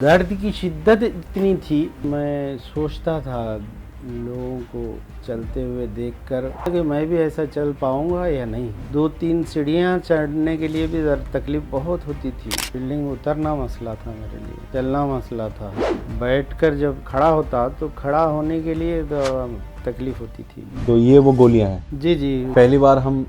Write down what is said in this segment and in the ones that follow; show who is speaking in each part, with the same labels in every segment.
Speaker 1: दर्द की शिद्दत इतनी थी, मैं सोचता था लोगों को चलते हुए देखकर कि मैं भी ऐसा चल पाऊंगा या नहीं। 2-3 सीढ़ियां चढ़ने के लिए भी तकलीफ बहुत होती थी। बिल्डिंग उतरना मसला था मेरे लिए, चलना मसला था। बैठकर जब खड़ा होता तो खड़ा होने के लिए तो तकलीफ होती थी।
Speaker 2: तो ये वो गोलियां हैं?
Speaker 1: जी जी।
Speaker 2: पहली बार हम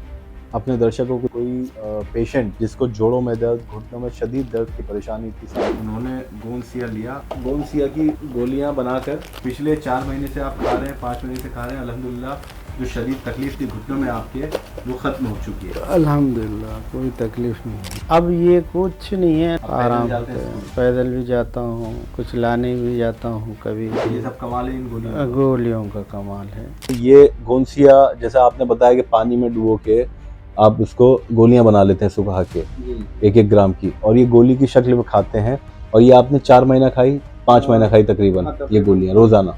Speaker 2: अपने दर्शकों को कोई पेशेंट जिसको जोड़ों में दर्द, घुटनों में शदीद दर्द की परेशानी थी, उन्होंने गोंदसिया लिया। गोंदसिया की गोलियां बनाकर पिछले 4 महीने से आप खा रहे हैं, 5 महीने से खा रहे हैं। अल्हम्दुलिल्लाह जो शदीद तकलीफ थी घुटनों में आपके, वो खत्म हो चुकी है।
Speaker 1: अल्हम्दुलिल्लाह कोई तकलीफ नहीं। अब ये कुछ नहीं है, आराम से पैदल भी जाता हूँ, कुछ लाने भी जाता हूँ कभी।
Speaker 2: ये सब कमाल है इन
Speaker 1: गोलियों का कमाल है।
Speaker 2: ये गोंदसिया जैसा आपने बताया कि पानी में डुबो के आप उसको गोलियां बना लेते हैं सुबह के 1-1 ग्राम की, और ये गोली की शक्ल में खाते हैं। और ये आपने 4 महीना खाई, 5 महीना खाई तकरीबन ये गोलियां रोजाना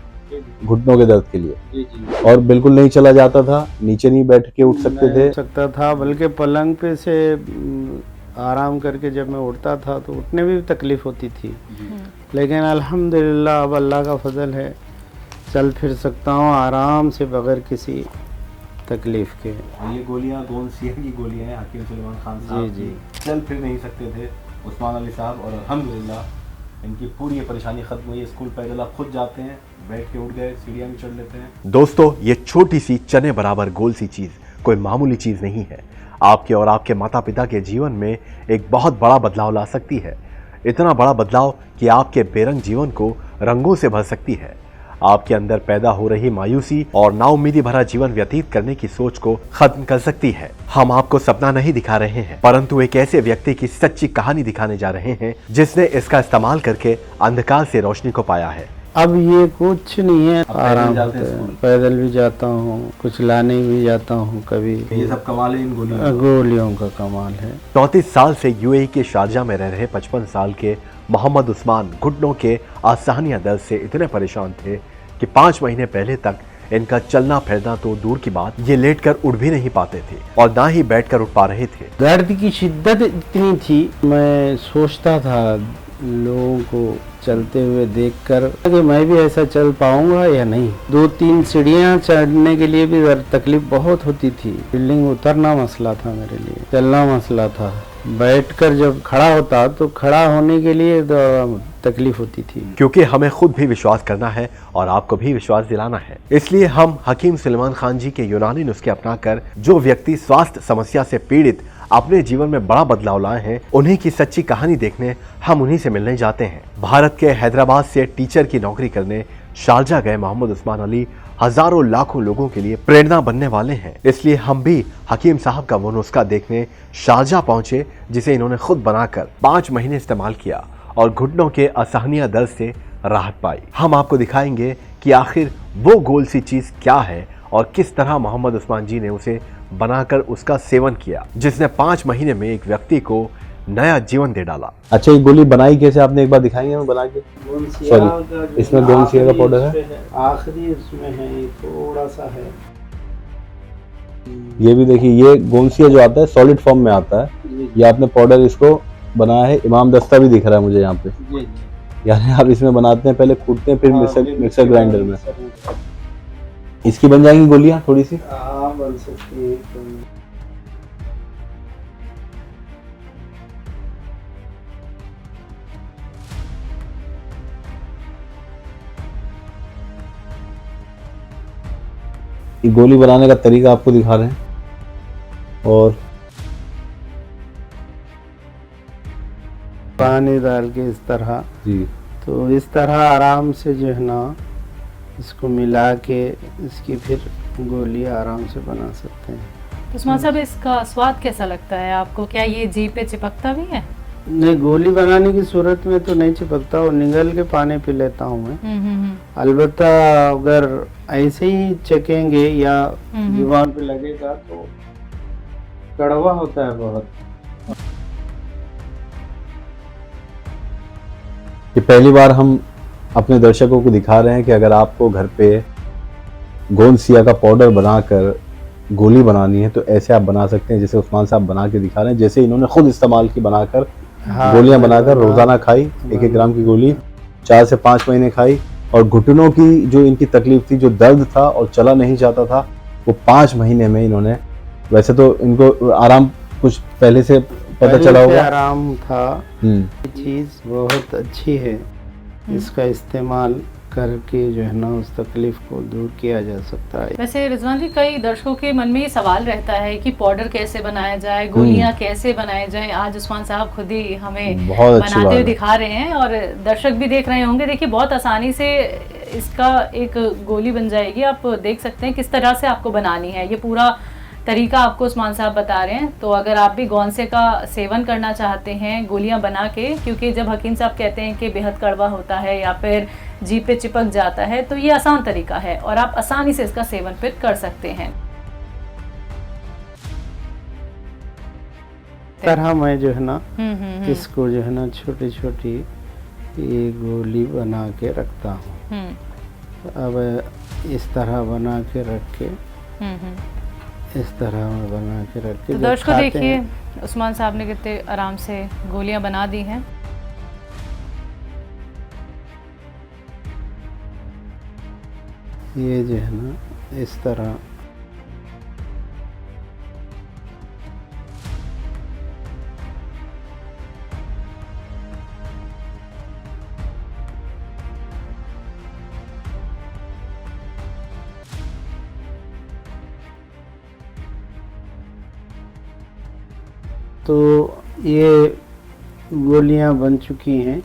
Speaker 2: घुटनों के दर्द के लिए। और बिल्कुल नहीं चला जाता था, नीचे नहीं बैठ के उठ
Speaker 1: सकता था, बल्कि पलंग पे से आराम करके जब मैं उठता था तो उठने में भी तकलीफ होती थी। लेकिन अल्हम्दुलिल्लाह अब अल्लाह का फजल है, चल फिर सकता हूँ आराम से बगैर किसी तकलीफ के।
Speaker 2: ये गोलियां गोंदसिया की गोलियां हैं हकीम सुलेमान खान साहब। जी चल फिर नहीं सकते थे उस्मान अली साहब, और अल्हम्दुलिल्लाह इनकी पूरी परेशानी खत्म हुई। स्कूल पैदल आप खुद जाते हैं, बैठ के उठ गए, सीढ़ियां भी चढ़ लेते हैं।
Speaker 3: दोस्तों, ये छोटी सी चने बराबर गोल सी चीज कोई मामूली चीज नहीं है। आपके और आपके माता पिता के जीवन में एक बहुत बड़ा बदलाव ला सकती है। इतना बड़ा बदलाव कि आपके बेरंग जीवन को रंगों से भर सकती है। आपके अंदर पैदा हो रही मायूसी और नाउम्मीदी भरा जीवन व्यतीत करने की सोच को खत्म कर सकती है। हम आपको सपना नहीं दिखा रहे हैं, परंतु एक ऐसे व्यक्ति की सच्ची कहानी दिखाने जा रहे हैं जिसने इसका इस्तेमाल करके अंधकार से रोशनी को पाया है।
Speaker 1: अब ये कुछ नहीं है, आराम से पैदल भी जाता हूँ, कुछ लाने भी जाता हूँ कभी।
Speaker 2: ये सब कमाल है इन
Speaker 1: गोलियों का कमाल है।
Speaker 3: 34 साल से यूएई के शारजा में रह रहे 55 साल के मोहम्मद उस्मान घुटनों के असहनीय दर्द से इतने परेशान थे कि 5 महीने पहले तक इनका चलना फिरना तो दूर की बात, ये लेटकर उठ भी नहीं पाते थे और ना ही बैठकर उठ पा रहे थे।
Speaker 1: दर्द की शिद्दत इतनी थी, मैं सोचता था लोगों को चलते हुए देखकर कि मैं भी ऐसा चल पाऊंगा या नहीं। 2-3 सीढ़ियां चढ़ने के लिए भी तकलीफ बहुत होती थी। बिल्डिंग उतरना मसला था मेरे लिए, चलना मसला था। बैठकर जब खड़ा होता तो खड़ा होने के लिए तो तकलीफ होती थी।
Speaker 3: क्योंकि हमें खुद भी विश्वास करना है और आपको भी विश्वास दिलाना है, इसलिए हम हकीम सुलेमान खान जी के यूनानी नुस्खे अपनाकर जो व्यक्ति स्वास्थ्य समस्या से पीड़ित अपने जीवन में बड़ा बदलाव लाए हैं, उन्हीं की सच्ची कहानी देखने हम उन्हीं से मिलने जाते हैं। भारत के हैदराबाद से टीचर की नौकरी करने शारजा गए मोहम्मद उस्मान अली हजारों लाखों लोगों के लिए प्रेरणा बनने वाले हैं। इसलिए हम भी हकीम साहब का वो नुस्खा देखने शारजा पहुंचे, जिसे इन्होंने खुद बनाकर 5 महीने इस्तेमाल किया और घुटनों के असहनीय दर्द से राहत पाई। हम आपको दिखाएंगे कि आखिर वो गोल सी चीज क्या है और किस तरह मोहम्मद उस्मान जी ने उसे बनाकर उसका सेवन किया, जिसने 5 महीने में एक व्यक्ति को नया जीवन दे डाला।
Speaker 2: अच्छा, ये गोली बनाई कैसे आपने एक बार दिखाएंगे हमें बना के? सॉरी, इसमें गोंदसिया का पाउडर है,
Speaker 1: आखिरी इसमें है, थोड़ा सा है।
Speaker 2: ये भी देखिए, ये गोंदसिया जो आता है सॉलिड फॉर्म में आता है। ये आपने पाउडर इसको बनाया है। इमाम दस्ता भी दिख रहा है मुझे यहाँ पे। यानी आप इसमें बनाते हैं, पहले कूटते हैं, फिर मिक्सर ग्राइंडर में इसकी बन जाएंगी गोलियां थोड़ी सी।
Speaker 1: बन सकती है।
Speaker 2: ये गोली बनाने का तरीका आपको दिखा रहे हैं, और
Speaker 1: पानी डाल के इस तरह
Speaker 2: जी,
Speaker 1: तो इस तरह आराम से जो है ना इसको मिला के इसकी फिर गोली आराम से बना सकते हैं।
Speaker 4: उस्मान साहब, इसका स्वाद कैसा लगता है आपको? क्या ये जीभ पे चिपकता भी है?
Speaker 1: नहीं, गोली बनाने की सूरत में तो नहीं चिपकता, और निगल के पानी पी लेता हूँ मैं। अलबत्ता अगर ऐसे ही चखेंगे या जुबान पे लगेगा तो कड़वा होता है बहुत।
Speaker 2: ये पहली बार हम अपने दर्शकों को दिखा रहे हैं कि अगर आपको घर पे गोंदसिया का पाउडर बनाकर गोली बनानी है तो ऐसे आप बना सकते हैं, जैसे उस्मान साहब बना के दिखा रहे हैं, जैसे इन्होंने खुद इस्तेमाल की बनाकर
Speaker 1: हाँ,
Speaker 2: गोलियां बनाकर रोजाना खाई, 1-1 ग्राम की गोली 4 से 5 महीने खाई, और घुटनों की जो इनकी तकलीफ थी, जो दर्द था और चला नहीं जाता था, वो 5 महीने में इन्होंने, वैसे तो इनको आराम कुछ पहले से पता
Speaker 1: पहले
Speaker 2: चला
Speaker 1: से
Speaker 2: होगा।
Speaker 1: आराम था।
Speaker 2: हम्म,
Speaker 1: ये चीज़ बहुत अच्छी है, इसका इस्तेमाल करके जो है ना उस तकलीफ को दूर किया जा सकता है।
Speaker 4: वैसे रिजवान जी, कई दर्शकों के मन में ये सवाल रहता है कि पाउडर कैसे बनाया जाए, गोलियां कैसे बनाई जाए। आज उस्मान साहब खुद ही हमें
Speaker 2: बहुत अच्छी
Speaker 4: बनाते
Speaker 2: बात
Speaker 4: हुए
Speaker 2: है।
Speaker 4: दिखा रहे हैं और दर्शक भी देख रहे होंगे। देखिए, बहुत आसानी से इसका एक गोली बन जाएगी। आप देख सकते हैं किस तरह से आपको बनानी है। ये पूरा तरीका आपको उस्मान साहब बता रहे हैं। तो अगर आप भी गौनसे का सेवन करना चाहते हैं गोलियां बना के, क्योंकि जब हकीम साहब कहते हैं कि बेहद कड़वा होता है या फिर जीभ पे चिपक जाता है, तो ये आसान तरीका है और आप आसानी से इसका सेवन फिर कर सकते हैं।
Speaker 1: तरह मैं जो है ना
Speaker 4: हम्म।
Speaker 1: इसको जो है ना छोटी छोटी ये गोली बना के रखता हूँ। अब इस तरह बना के रख के इस तरह में बना के रख के
Speaker 4: तो
Speaker 1: जब
Speaker 4: दर्शकों
Speaker 1: खाते
Speaker 4: देखिए
Speaker 1: हैं,
Speaker 4: उस्मान साहब ने कितने आराम से गोलियां बना दी हैं।
Speaker 1: ये जो है ना इस तरह तो ये गोलियां बन चुकी हैं।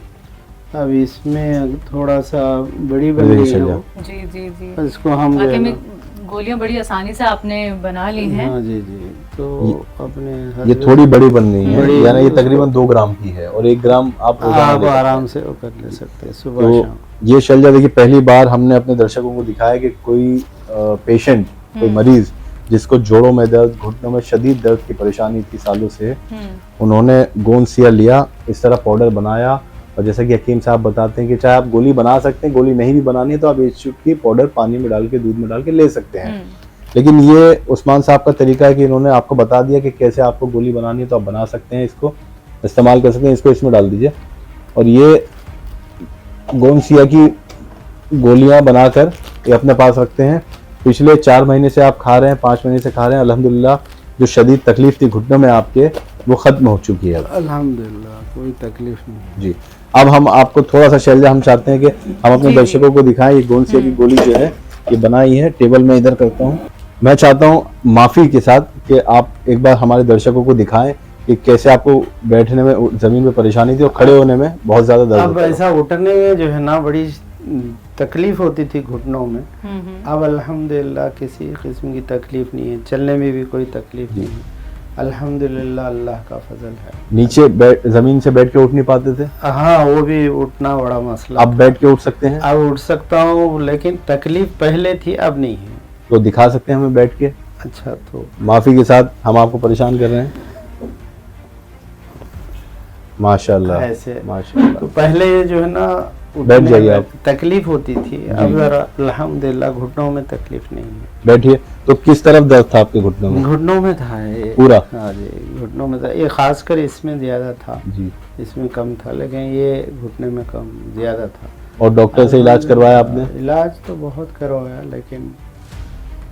Speaker 1: अब इसमें थोड़ा सा बड़ी बन
Speaker 2: जी,
Speaker 1: गई है
Speaker 2: चल
Speaker 1: वो,
Speaker 4: जी जी जी।
Speaker 1: इसको हम जो
Speaker 4: वाकई
Speaker 1: है
Speaker 4: में
Speaker 1: ना,
Speaker 4: गोलियां बड़ी आसानी से आपने बना ली हैं।
Speaker 1: हाँ जी जी, तो अपने
Speaker 2: ये
Speaker 1: हजरत-
Speaker 2: थोड़ी बड़ी बन रही है,
Speaker 1: बड़ी-
Speaker 2: यानी ये तकरीबन 2 ग्राम की है, और 1 ग्राम आप रोजाना
Speaker 1: आप
Speaker 2: ले सकते हैं।
Speaker 1: आराम से वो कर ले सकते हैं सुबह
Speaker 2: तो
Speaker 1: शाम।
Speaker 2: ये शल्जा देखिए, पहली बार हमने अपने दर्शकों को दिखाया कि कोई पेशेंट, कोई मरीज जिसको जोड़ों में दर्द, घुटनों में शदीद दर्द की परेशानी थी सालों से, उन्होंने गोंद सिया लिया, इस तरह पाउडर बनाया, और जैसा कि हकीम साहब बताते हैं कि चाहे आप गोली बना सकते हैं, गोली नहीं भी बनानी है तो आप एक चुटकी पाउडर पानी में डाल के, दूध में डाल के ले सकते हैं। लेकिन ये उस्मान साहब का तरीका है कि इन्होंने आपको बता दिया कि कैसे आपको गोली बनानी है, तो आप बना सकते हैं, इसको इस्तेमाल कर सकते हैं। इसको इसमें डाल दीजिए, और ये गोंद सिया की गोलियां बनाकर ये अपने पास रखते हैं। पिछले 4 महीने से आप खा रहे हैं, 5 महीने से खा रहे हैं, अल्हम्दुलिल्लाह जो शदीद तकलीफ थी घुटनों में आपके, वो खत्म हो चुकी है।
Speaker 1: अल्हम्दुलिल्लाह कोई तकलीफ नहीं।
Speaker 2: जी, अब हम आपको थोड़ा सा शैलजा, हम चाहते हैं कि हम अपने
Speaker 4: जी,
Speaker 2: दर्शकों को दिखाएं। ये गोंद सिया की गोली जो है ये बनाई है, टेबल में इधर करता हूँ। मैं चाहता हूँ माफी के साथ कि आप एक बार हमारे दर्शकों को दिखाएं कि कैसे आपको बैठने में, जमीन में परेशानी थी और खड़े होने में बहुत ज्यादा दर्द
Speaker 1: अब
Speaker 2: होता था।
Speaker 1: ऐसा उठने में जो है ना बड़ी तकलीफ होती थी घुटनों में। अब अल्हम्दुलिल्लाह किसी किस्म की तकलीफ नहीं है, चलने में भी कोई तकलीफ नहीं है। अल्हम्दुलिल्लाह अल्लाह का फजल है।
Speaker 2: नीचे जमीन से बैठ के उठ नहीं पाते थे,
Speaker 1: हाँ, वो भी उठना बड़ा मसला।
Speaker 2: अब बैठ के उठ सकते हैं,
Speaker 1: अब उठ सकता हूँ, लेकिन तकलीफ पहले थी अब नहीं है।
Speaker 2: तो दिखा सकते हैं हमें बैठ के।
Speaker 1: अच्छा, तो
Speaker 2: माफी के साथ हम आपको परेशान कर रहे हैं। माशाल्लाह,
Speaker 1: ऐसे
Speaker 2: माशाल्लाह।
Speaker 1: तो पहले जो है ना
Speaker 2: बैठ
Speaker 1: उठने
Speaker 2: जाइए
Speaker 1: में
Speaker 2: आप।
Speaker 1: तकलीफ होती थी, अब जरा अल्हम्दुलिल्लाह घुटनों में तकलीफ नहीं है।
Speaker 2: बैठिए। तो किस तरफ दर्द था आपके घुटनों में?
Speaker 1: घुटनों में था ये
Speaker 2: पूरा?
Speaker 1: हाँ जी, घुटनों में था ये, खासकर इसमें ज्यादा था,
Speaker 2: जी।
Speaker 1: इसमें कम था, लेकिन ये घुटने में कम ज्यादा था।
Speaker 2: और डॉक्टर से इलाज करवाया आपने?
Speaker 1: इलाज तो बहुत करवाया, लेकिन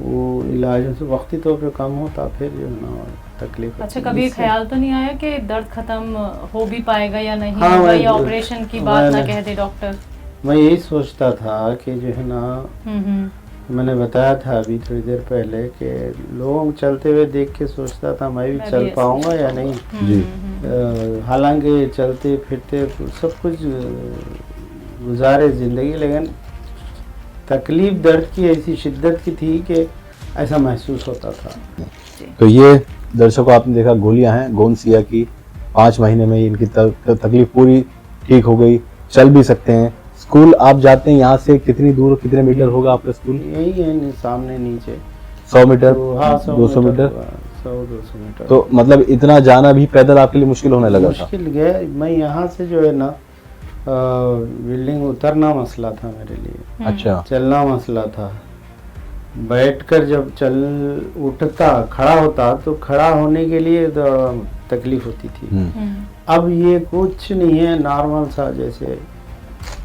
Speaker 1: वो इलाज से वक्ती तौर पे कम होता, फिर जो है ना तकलीफ।
Speaker 4: अच्छा, कभी
Speaker 1: इससे-
Speaker 4: ख्याल तो नहीं आया कि दर्द खत्म हो भी पाएगा या नहीं
Speaker 1: हाँ,
Speaker 4: होगा,
Speaker 1: मैं-
Speaker 4: या ऑपरेशन की बात ना
Speaker 1: मैंने-
Speaker 4: कह दे डॉक्टर?
Speaker 1: मैं यही सोचता था कि जो है ना,
Speaker 4: हम्म।
Speaker 1: मैंने बताया था अभी थोड़ी देर पहले कि लोग चलते हुए देख के सोचता था मैं भी
Speaker 4: मैं
Speaker 1: चल
Speaker 4: भी
Speaker 1: पाऊंगा या नहीं।
Speaker 2: जी।
Speaker 1: हालांकि चलते फिरते सब कुछ गुजारे ज़िंदगी, लेकिन तकलीफ दर्द की ऐसी शिद्दत की थी कि ऐसा महसूस होता था।
Speaker 2: तो ये दर्शकों आपने देखा, गोलियां हैं गोंद सिया की। 5 महीने में इनकी तकलीफ पूरी ठीक हो गई, चल भी सकते हैं। स्कूल आप जाते हैं, यहाँ से कितनी दूर, कितने मीटर होगा आपका स्कूल?
Speaker 1: यही है सामने नीचे
Speaker 2: 100 मीटर,
Speaker 1: तो हाँ,
Speaker 2: 200 मीटर।
Speaker 1: 100-200 मीटर।
Speaker 2: तो मतलब इतना जाना भी पैदल आपके लिए मुश्किल होने लगा था?
Speaker 1: मुश्किल गया, मैं यहाँ से जो है ना बिल्डिंग उतरना मसला था मेरे लिए,
Speaker 2: अच्छा।
Speaker 1: चलना मसला था। बैठकर जब चल उठता, खड़ा होता, तो खड़ा होने के लिए तो तकलीफ होती थी। अब ये कुछ नहीं है, नॉर्मल सा जैसे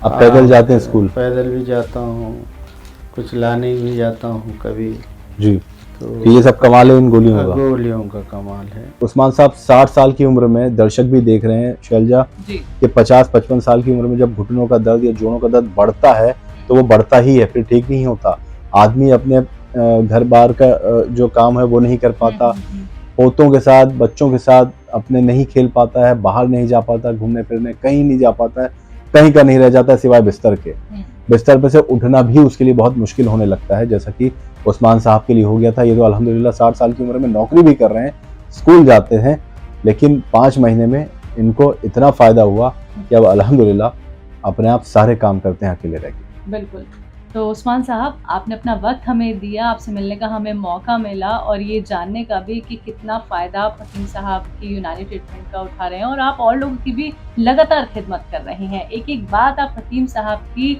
Speaker 2: आप पैदल जाते हैं स्कूल?
Speaker 1: पैदल भी जाता हूँ, कुछ लाने भी जाता हूँ कभी।
Speaker 2: जी।
Speaker 1: तो
Speaker 2: ये सब कमाल है इन गोलियों का?
Speaker 1: गोलियों का कमाल है।
Speaker 2: उस्मान साहब 60 साल की उम्र में, दर्शक भी देख रहे हैं शैलजा,
Speaker 4: जी
Speaker 2: कि 50-55 साल की उम्र में जब घुटनों का दर्द या जोड़ों का दर्द बढ़ता है तो वो बढ़ता ही है, फिर ठीक नहीं होता। आदमी अपने घर बार का जो काम है वो नहीं कर पाता, पोतों के साथ, बच्चों के साथ अपने नहीं खेल पाता है, बाहर नहीं जा पाता, घूमने फिरने कहीं नहीं जा पाता है, कहीं का नहीं रह जाता है सिवाय बिस्तर के। बिस्तर पे से उठना भी उसके लिए बहुत मुश्किल होने लगता है, जैसा कि उस्मान साहब के लिए हो गया था। ये तो अल्हम्दुलिल्लाह 60 साल की उम्र में नौकरी भी कर रहे हैं, स्कूल जाते हैं, लेकिन 5 महीने में इनको इतना फ़ायदा हुआ कि अब अल्हम्दुलिल्लाह अपने आप सारे काम करते हैं अकेले रह के।
Speaker 4: बिल्कुल। तो उस्मान साहब, आपने अपना वक्त हमें दिया, आपसे मिलने का हमें मौका मिला और ये जानने का भी कि कितना फ़ायदा आप हकीम साहब की यूनानी ट्रीटमेंट का उठा रहे हैं और आप और लोगों की भी लगातार खिदमत कर रहे हैं। एक एक बात आप हकीम साहब की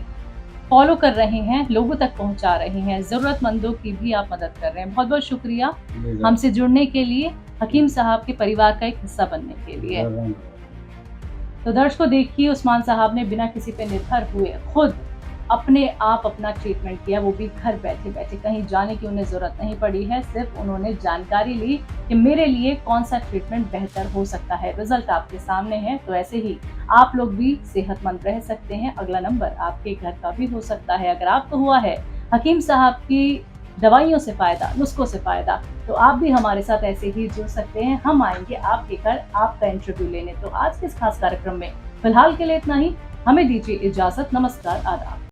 Speaker 4: फॉलो कर रहे हैं, लोगों तक पहुंचा रहे हैं, ज़रूरतमंदों की भी आप मदद कर रहे हैं। बहुत बहुत शुक्रिया हमसे जुड़ने के लिए, हकीम साहब के परिवार का एक हिस्सा बनने के लिए। तो दर्शकों देखिए, उस्मान साहब ने बिना किसी पे निर्भर हुए खुद अपने आप अपना ट्रीटमेंट किया, वो भी घर बैठे बैठे, कहीं जाने की उन्हें ज़रूरत नहीं पड़ी है। सिर्फ उन्होंने जानकारी ली कि मेरे लिए कौन सा ट्रीटमेंट बेहतर हो सकता है। रिजल्ट आपके सामने है, तो ऐसे ही आप लोग भी सेहतमंद रह सकते हैं। अगला नंबर आपके घर का भी हो सकता है। अगर आपको हुआ है हकीम साहब की दवाइयों से फ़ायदा, नुस्खों से फ़ायदा, तो आप भी हमारे साथ ऐसे ही जुड़ सकते हैं। हम आएंगे आपके घर आपका इंटरव्यू लेने। तो आज के इस खास कार्यक्रम में फिलहाल के लिए इतना ही। हमें दीजिए इजाज़त। नमस्कार, आदाब।